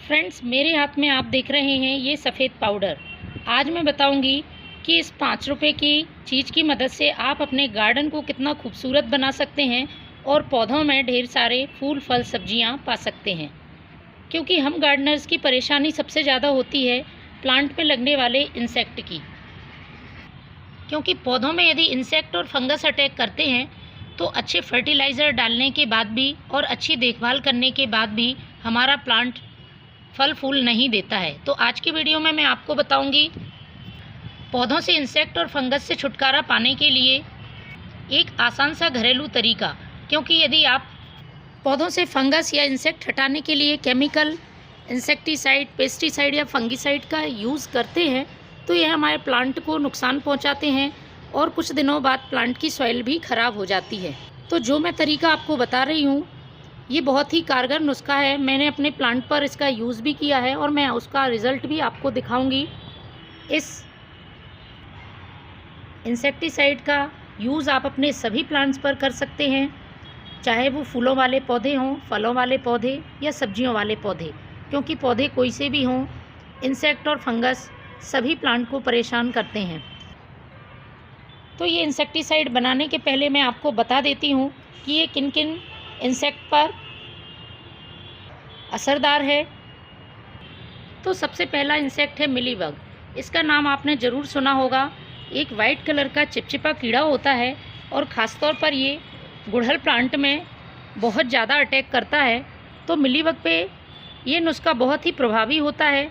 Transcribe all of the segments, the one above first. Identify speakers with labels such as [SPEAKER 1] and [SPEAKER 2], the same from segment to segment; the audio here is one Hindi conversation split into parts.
[SPEAKER 1] फ्रेंड्स, मेरे हाथ में आप देख रहे हैं ये सफ़ेद पाउडर। आज मैं बताऊंगी कि इस 5 रुपए की चीज़ की मदद से आप अपने गार्डन को कितना खूबसूरत बना सकते हैं और पौधों में ढेर सारे फूल फल सब्जियां पा सकते हैं। क्योंकि हम गार्डनर्स की परेशानी सबसे ज़्यादा होती है प्लांट पे लगने वाले इंसेक्ट की। क्योंकि पौधों में यदि इंसेक्ट और फंगस अटैक करते हैं तो अच्छे फर्टिलाइज़र डालने के बाद भी और अच्छी देखभाल करने के बाद भी हमारा प्लांट फल फूल नहीं देता है। तो आज की वीडियो में मैं आपको बताऊंगी पौधों से इंसेक्ट और फंगस से छुटकारा पाने के लिए एक आसान सा घरेलू तरीका। क्योंकि यदि आप पौधों से फंगस या इंसेक्ट हटाने के लिए केमिकल इंसेक्टिसाइड, पेस्टिसाइड या फंगिसाइड का यूज़ करते हैं तो यह हमारे प्लांट को नुकसान पहुंचाते हैं और कुछ दिनों बाद प्लांट की सॉइल भी ख़राब हो जाती है। तो जो मैं तरीका आपको बता रही हूँ ये बहुत ही कारगर नुस्खा है। मैंने अपने प्लांट पर इसका यूज़ भी किया है और मैं उसका रिज़ल्ट भी आपको दिखाऊंगी। इस इंसेक्टिसाइड का यूज़ आप अपने सभी प्लांट्स पर कर सकते हैं, चाहे वो फूलों वाले पौधे हों, फलों वाले पौधे या सब्जियों वाले पौधे। क्योंकि पौधे कोई से भी हों, इंसेक्ट और फंगस सभी प्लांट को परेशान करते हैं। तो ये इंसेक्टिसाइड बनाने के पहले मैं आपको बता देती हूँ कि ये किन किन इंसेक्ट पर असरदार है। तो सबसे पहला इंसेक्ट है मिलीबग। इसका नाम आपने ज़रूर सुना होगा। एक वाइट कलर का चिपचिपा कीड़ा होता है और ख़ासतौर पर ये गुड़हल प्लांट में बहुत ज़्यादा अटैक करता है। तो मिलीबग पे ये नुस्खा बहुत ही प्रभावी होता है।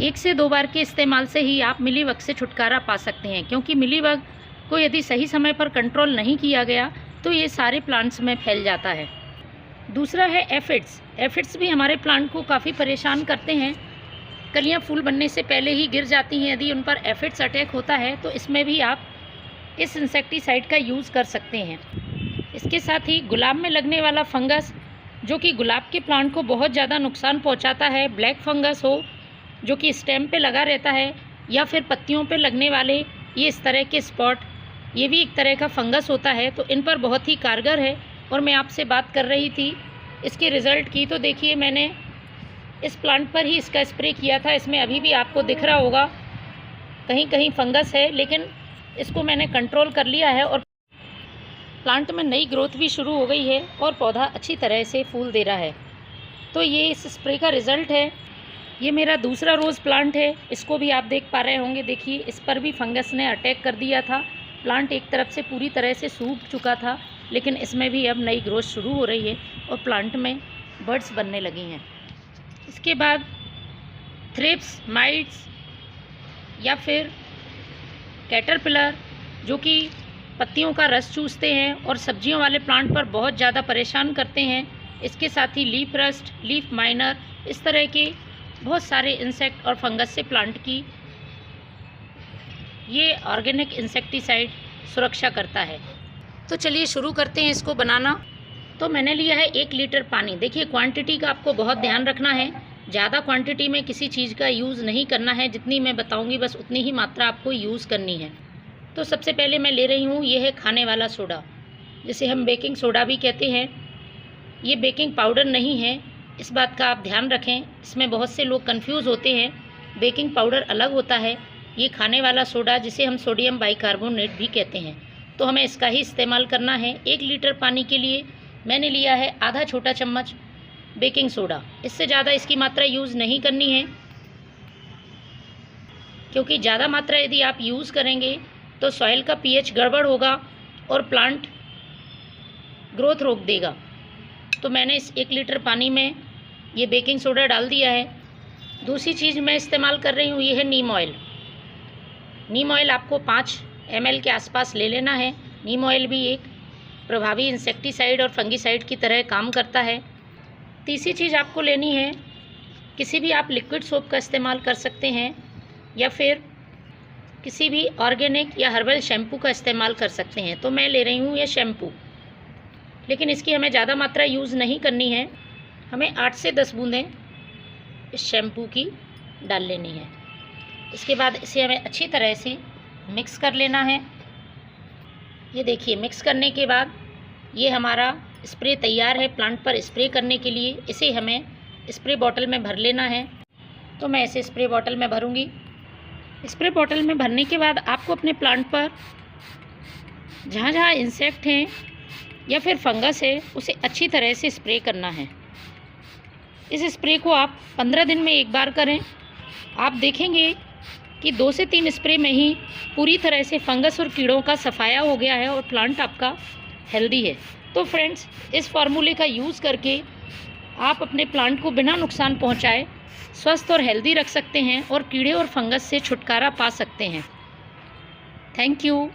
[SPEAKER 1] 1 से 2 बार के इस्तेमाल से ही आप मिलीबग से छुटकारा पा सकते हैं। क्योंकि मिलीबग को यदि सही समय पर कंट्रोल नहीं किया गया तो ये सारे प्लांट्स में फैल जाता है। दूसरा है एफिड्स। एफिड्स भी हमारे प्लांट को काफ़ी परेशान करते हैं। कलियां फूल बनने से पहले ही गिर जाती हैं। यदि उन पर एफिड्स अटैक होता है तो इसमें भी आप इस इंसेक्टिसाइड का यूज़ कर सकते हैं। इसके साथ ही गुलाब में लगने वाला फंगस, जो कि गुलाब के प्लांट को बहुत ज़्यादा नुकसान पहुंचाता है, ब्लैक फंगस हो जो कि स्टेम पे लगा रहता है या फिर पत्तियों पे लगने वाले ये इस तरह के स्पॉट, ये भी एक तरह का फंगस होता है। तो इन पर बहुत ही कारगर है। और मैं आपसे बात कर रही थी इसके रिज़ल्ट की, तो देखिए मैंने इस प्लांट पर ही इसका स्प्रे किया था। इसमें अभी भी आपको दिख रहा होगा कहीं कहीं फंगस है, लेकिन इसको मैंने कंट्रोल कर लिया है और प्लांट में नई ग्रोथ भी शुरू हो गई है और पौधा अच्छी तरह से फूल दे रहा है। तो ये इस स्प्रे का रिज़ल्ट है। ये मेरा दूसरा रोज़ प्लांट है। इसको भी आप देख पा रहे होंगे। देखिए इस पर भी फंगस ने अटैक कर दिया था। प्लांट एक तरफ से पूरी तरह से सूख चुका था, लेकिन इसमें भी अब नई ग्रोथ शुरू हो रही है और प्लांट में बड्स बनने लगी हैं। इसके बाद थ्रिप्स, माइट्स या फिर कैटरपिलर, जो कि पत्तियों का रस चूसते हैं और सब्जियों वाले प्लांट पर बहुत ज़्यादा परेशान करते हैं। इसके साथ ही लीफ रस्ट, लीफ माइनर, इस तरह के बहुत सारे इंसेक्ट और फंगस से प्लांट की ये ऑर्गेनिक इंसेक्टिसाइड सुरक्षा करता है। तो चलिए शुरू करते हैं इसको बनाना। तो मैंने लिया है 1 लीटर पानी। देखिए क्वांटिटी का आपको बहुत ध्यान रखना है। ज़्यादा क्वांटिटी में किसी चीज़ का यूज़ नहीं करना है। जितनी मैं बताऊंगी बस उतनी ही मात्रा आपको यूज़ करनी है। तो सबसे पहले मैं ले रही हूँ, ये है खाने वाला सोडा, जिसे हम बेकिंग सोडा भी कहते हैं। ये बेकिंग पाउडर नहीं है, इस बात का आप ध्यान रखें। इसमें बहुत से लोग कंफ्यूज होते हैं। बेकिंग पाउडर अलग होता है, ये खाने वाला सोडा जिसे हम सोडियम बाइकार्बोनेट भी कहते हैं। तो हमें इसका ही इस्तेमाल करना है। 1 लीटर पानी के लिए मैंने लिया है आधा छोटा चम्मच बेकिंग सोडा। इससे ज़्यादा इसकी मात्रा यूज़ नहीं करनी है, क्योंकि ज़्यादा मात्रा यदि आप यूज़ करेंगे तो सॉइल का पीएच गड़बड़ होगा और प्लांट ग्रोथ रोक देगा। तो मैंने इस 1 लीटर पानी में ये बेकिंग सोडा डाल दिया है। दूसरी चीज़ मैं इस्तेमाल कर रही हूँ, ये है नीम ऑयल। नीम ऑयल आपको 5 ml के आसपास ले लेना है। नीम ऑयल भी एक प्रभावी इंसेक्टिसाइड और फंगिसाइड की तरह काम करता है। तीसरी चीज़ आपको लेनी है, किसी भी आप लिक्विड सोप का इस्तेमाल कर सकते हैं या फिर किसी भी ऑर्गेनिक या हर्बल शैम्पू का इस्तेमाल कर सकते हैं। तो मैं ले रही हूँ ये शैम्पू, लेकिन इसकी हमें ज़्यादा मात्रा यूज़ नहीं करनी है। हमें 8 से 10 बूंदें इस शैम्पू की डाल लेनी है। इसके बाद इसे हमें अच्छी तरह से मिक्स कर लेना है। ये देखिए मिक्स करने के बाद ये हमारा स्प्रे तैयार है प्लांट पर स्प्रे करने के लिए। इसे हमें स्प्रे बॉटल में भर लेना है। तो मैं ऐसे स्प्रे बॉटल में भरूँगी। स्प्रे बॉटल में भरने के बाद आपको अपने प्लांट पर जहाँ जहाँ इंसेक्ट हैं या फिर फंगस है उसे अच्छी तरह से स्प्रे करना है। इस स्प्रे को आप 15 दिन में एक बार करें। आप देखेंगे कि 2 से 3 स्प्रे में ही पूरी तरह से फंगस और कीड़ों का सफाया हो गया है और प्लांट आपका हेल्दी है। तो फ्रेंड्स, इस फार्मूले का यूज़ करके आप अपने प्लांट को बिना नुकसान पहुंचाए स्वस्थ और हेल्दी रख सकते हैं और कीड़े और फंगस से छुटकारा पा सकते हैं। Thank you.